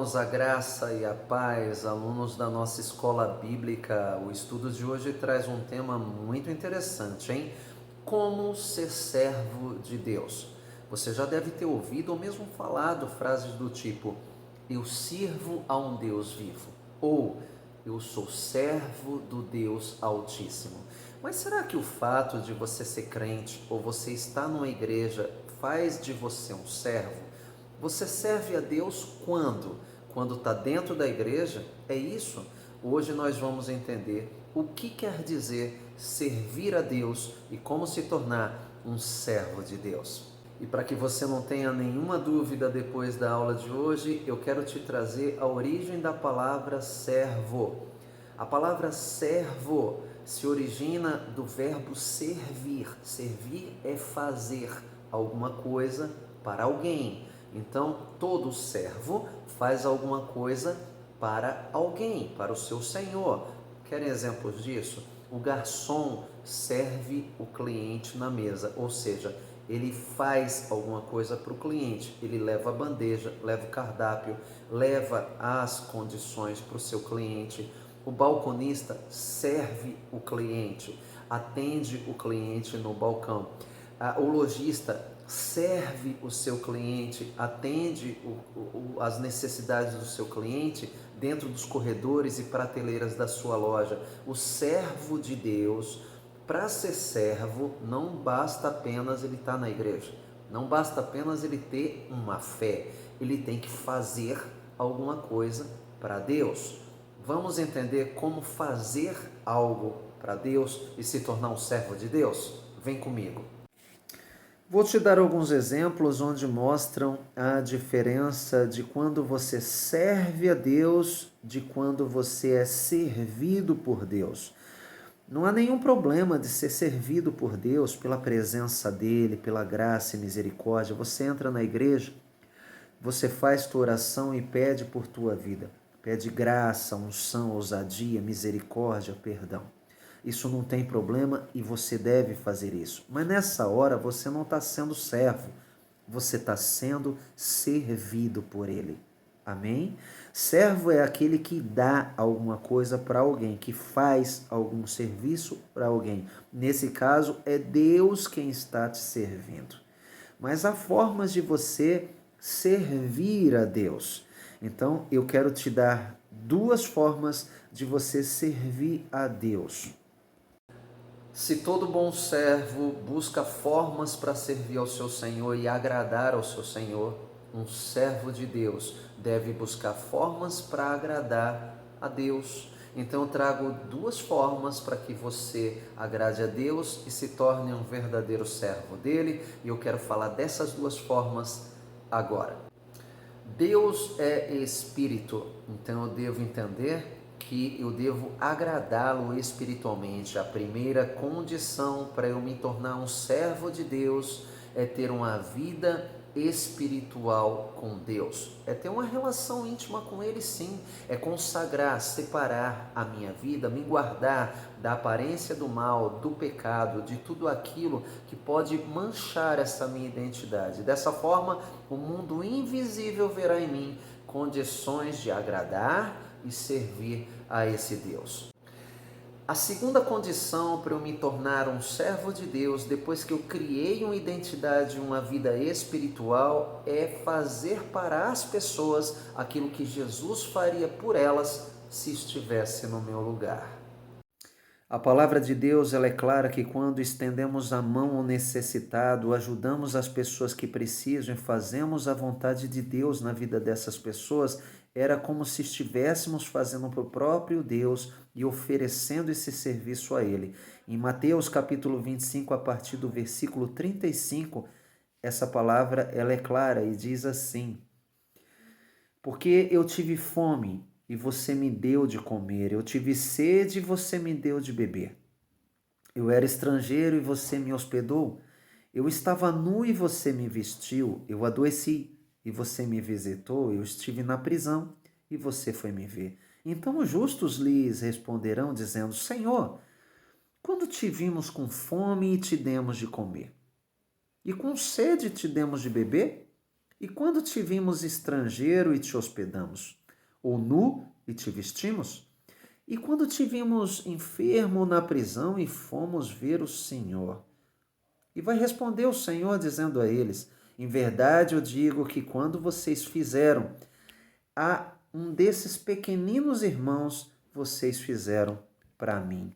Irmãos, a graça e a paz, alunos da nossa escola bíblica, o estudo de hoje traz um tema muito interessante, hein? Como ser servo de Deus. Você já deve ter ouvido ou mesmo falado frases do tipo: eu sirvo a um Deus vivo, ou eu sou servo do Deus Altíssimo. Mas será que o fato de você ser crente ou você estar numa igreja faz de você um servo? Você serve a Deus quando? Quando está dentro da igreja? É isso? Hoje nós vamos entender o que quer dizer servir a Deus e como se tornar um servo de Deus. E para que você não tenha nenhuma dúvida depois da aula de hoje, eu quero te trazer a origem da palavra servo. A palavra servo se origina do verbo servir. Servir é fazer alguma coisa para alguém. Então, todo servo faz alguma coisa para alguém, para o seu senhor. Querem exemplos disso? O garçom serve o cliente na mesa, ou seja, ele faz alguma coisa para o cliente, ele leva a bandeja, leva o cardápio, leva as condições para o seu cliente. O balconista serve o cliente, atende o cliente no balcão. O lojista serve o seu cliente, atende as necessidades do seu cliente dentro dos corredores e prateleiras da sua loja. O servo de Deus, para ser servo, não basta apenas ele estar na igreja, não basta apenas ele ter uma fé, ele tem que fazer alguma coisa para Deus. Vamos entender como fazer algo para Deus e se tornar um servo de Deus? Vem comigo. Vou te dar alguns exemplos onde mostram a diferença de quando você serve a Deus, de quando você é servido por Deus. Não há nenhum problema de ser servido por Deus pela presença dEle, pela graça e misericórdia. Você entra na igreja, você faz tua oração e pede por tua vida. Pede graça, unção, ousadia, misericórdia, perdão. Isso não tem problema e você deve fazer isso. Mas nessa hora você não está sendo servo, você está sendo servido por Ele. Amém? Servo é aquele que dá alguma coisa para alguém, que faz algum serviço para alguém. Nesse caso, é Deus quem está te servindo. Mas há formas de você servir a Deus. Então, eu quero te dar duas formas de você servir a Deus. Se todo bom servo busca formas para servir ao seu Senhor e agradar ao seu Senhor, um servo de Deus deve buscar formas para agradar a Deus. Então eu trago duas formas para que você agrade a Deus e se torne um verdadeiro servo dele, e eu quero falar dessas duas formas agora. Deus é espírito, então eu devo entender que eu devo agradá-lo espiritualmente. A primeira condição para eu me tornar um servo de Deus é ter uma vida espiritual com Deus. É ter uma relação íntima com Ele, sim. É consagrar, separar a minha vida, me guardar da aparência do mal, do pecado, de tudo aquilo que pode manchar essa minha identidade. Dessa forma, o mundo invisível verá em mim condições de agradar e servir a esse Deus. A segunda condição para eu me tornar um servo de Deus, depois que eu criei uma identidade, uma vida espiritual, é fazer para as pessoas aquilo que Jesus faria por elas se estivesse no meu lugar. A palavra de Deus, ela é clara que quando estendemos a mão ao necessitado, ajudamos as pessoas que precisam e fazemos a vontade de Deus na vida dessas pessoas, era como se estivéssemos fazendo para o próprio Deus e oferecendo esse serviço a Ele. Em Mateus capítulo 25, a partir do versículo 35, essa palavra ela é clara e diz assim: porque eu tive fome e você me deu de comer, eu tive sede e você me deu de beber. Eu era estrangeiro e você me hospedou, eu estava nu e você me vestiu, eu adoeci e você me visitou, eu estive na prisão e você foi me ver. Então os justos lhes responderão, dizendo: Senhor, quando te vimos com fome e te demos de comer, e com sede te demos de beber? E quando te vimos estrangeiro e te hospedamos? Ou nu e te vestimos? E quando te vimos enfermo na prisão e fomos ver o Senhor? E vai responder o Senhor dizendo a eles: em verdade eu digo que quando vocês fizeram a um desses pequeninos irmãos, vocês fizeram para mim.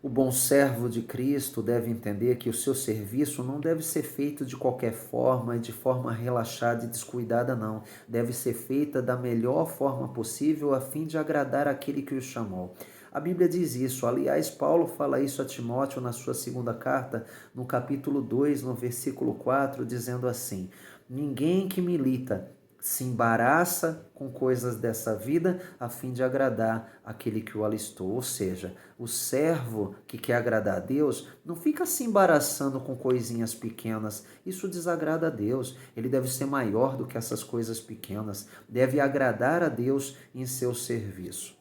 O bom servo de Cristo deve entender que o seu serviço não deve ser feito de qualquer forma e de forma relaxada e descuidada, não. Deve ser feita da melhor forma possível a fim de agradar aquele que o chamou. A Bíblia diz isso. Aliás, Paulo fala isso a Timóteo na sua segunda carta, no capítulo 2, no versículo 4, dizendo assim: ninguém que milita se embaraça com coisas dessa vida a fim de agradar aquele que o alistou. Ou seja, o servo que quer agradar a Deus não fica se embaraçando com coisinhas pequenas. Isso desagrada a Deus. Ele deve ser maior do que essas coisas pequenas. Deve agradar a Deus em seu serviço.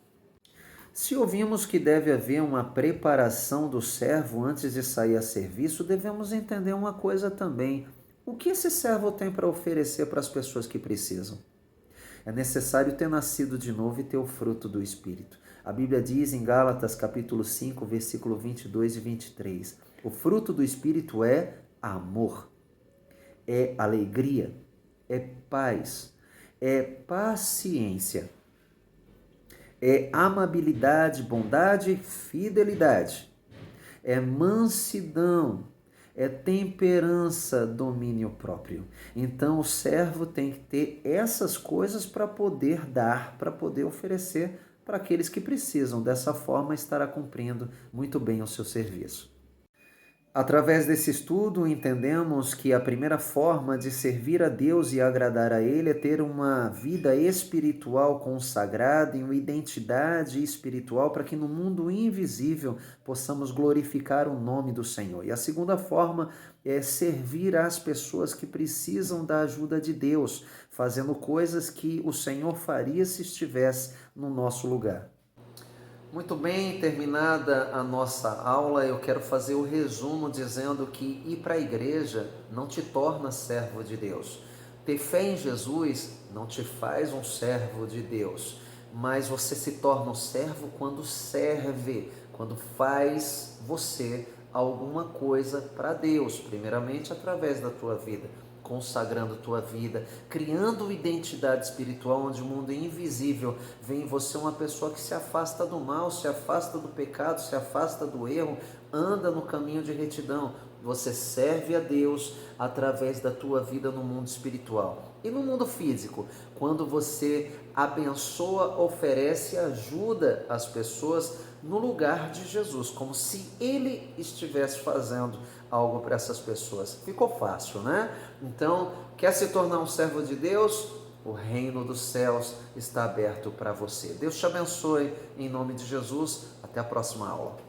Se ouvimos que deve haver uma preparação do servo antes de sair a serviço, devemos entender uma coisa também. O que esse servo tem para oferecer para as pessoas que precisam? É necessário ter nascido de novo e ter o fruto do Espírito. A Bíblia diz em Gálatas capítulo 5, versículo 22 e 23, o fruto do Espírito é amor, é alegria, é paz, é paciência, é amabilidade, bondade, fidelidade, é mansidão, é temperança, domínio próprio. Então o servo tem que ter essas coisas para poder dar, para poder oferecer para aqueles que precisam. Dessa forma estará cumprindo muito bem o seu serviço. Através desse estudo, entendemos que a primeira forma de servir a Deus e agradar a Ele é ter uma vida espiritual consagrada e uma identidade espiritual para que no mundo invisível possamos glorificar o nome do Senhor. E a segunda forma é servir às pessoas que precisam da ajuda de Deus, fazendo coisas que o Senhor faria se estivesse no nosso lugar. Muito bem, terminada a nossa aula, eu quero fazer o resumo dizendo que ir para a igreja não te torna servo de Deus. Ter fé em Jesus não te faz um servo de Deus, mas você se torna um servo quando serve, quando faz você alguma coisa para Deus, primeiramente através da tua vida, consagrando tua vida, criando identidade espiritual onde o mundo invisível vê em você uma pessoa que se afasta do mal, se afasta do pecado, se afasta do erro, anda no caminho de retidão. Você serve a Deus através da tua vida no mundo espiritual. E no mundo físico, quando você abençoa, oferece ajuda às pessoas no lugar de Jesus, como se Ele estivesse fazendo algo para essas pessoas. Ficou fácil, né? Então, quer se tornar um servo de Deus? O reino dos céus está aberto para você. Deus te abençoe, em nome de Jesus. Até a próxima aula.